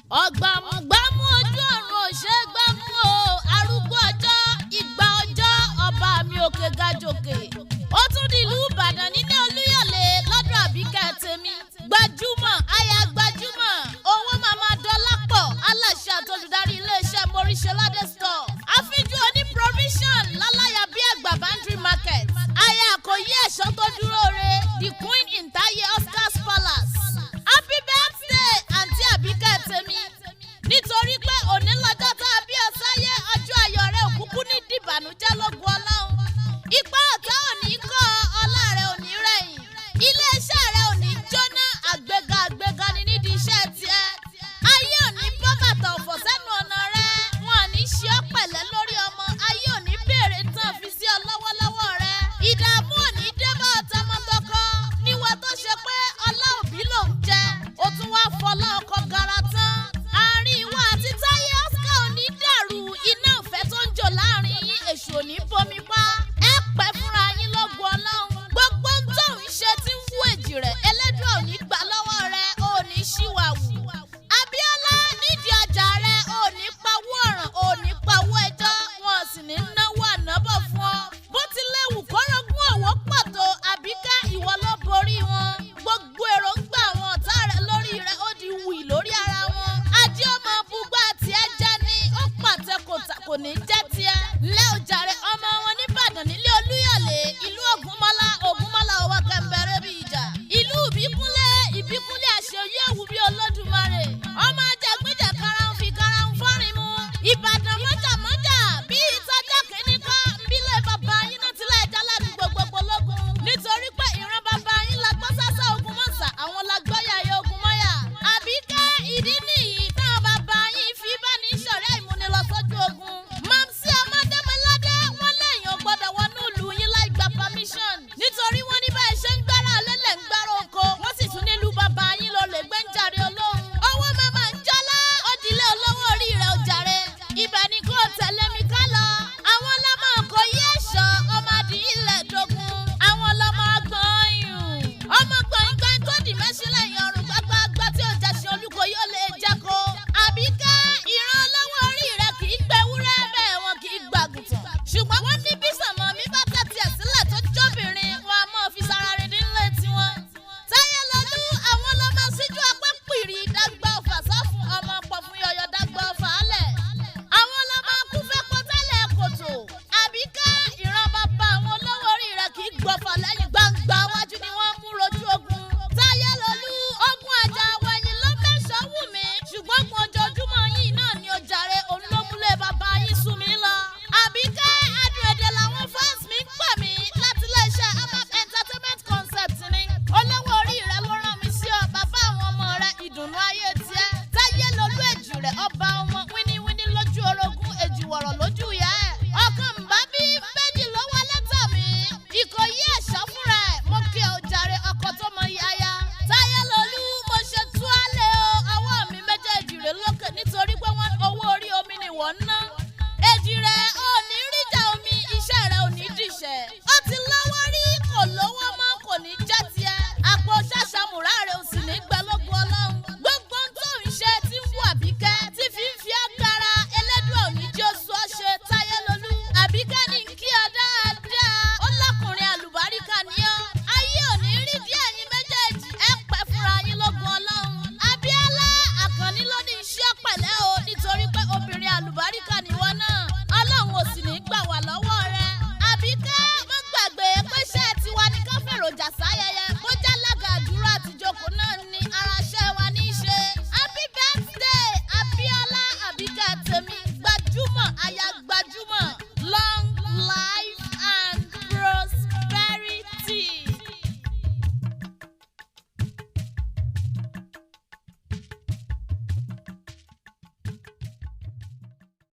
ọ̀gbàmùgbàmù ojú ọ̀run ò ṣe é gbámú o arúgbó ọjọ́ ìgbà ọjọ́ ọba mi òkè gajòkè ó tún di ìlú Ìbàdàn nílé Olúyọ̀lé lọ́dọ̀ Àbíkẹ́ tèmi gbajúmọ̀ aya gbajúmọ̀ owó màmá Dọlápọ̀ aláṣẹ àtolùdarí iléeṣẹ́ Moríṣẹ́ládé store àfíjú oní provision lálàyà bí àgbà boundary market aya àkòyí ẹ̀ṣọ́ tó dúró re the queen in Táyé Oscars Palace happy birthday àǹtí Àbíkẹ́ tèmi nítorí pé òní lọ́jọ́ tá a bí ọ sáyé ọjọ́ ayọ̀ rẹ òkúkú ní dìbànújẹ́ lógun Ọlọ́run ipá ọ̀tá òní kọ́ ọlá rẹ òní rẹ̀yìn iléeṣẹ́ rẹ òní jóná àgbéga ni nídìí iṣẹ́ tiẹ̀ ayé òní bọ́ bàtà ọ̀fọ̀ sẹ́nu ọ̀nà rẹ wọn ò ní ṣe ọ́ pẹ̀lẹ́ lórí ọmọ ayé òní béèrè tán fi sí ọ lọ́wọ́lọ́wọ́ rẹ ìdààmú òní débà ọ̀tá mọ́tọ́kọ́ níwọ̀ tó ṣe pé ọlá òbí ló ń jẹ ó tún wá fọlá ọkọ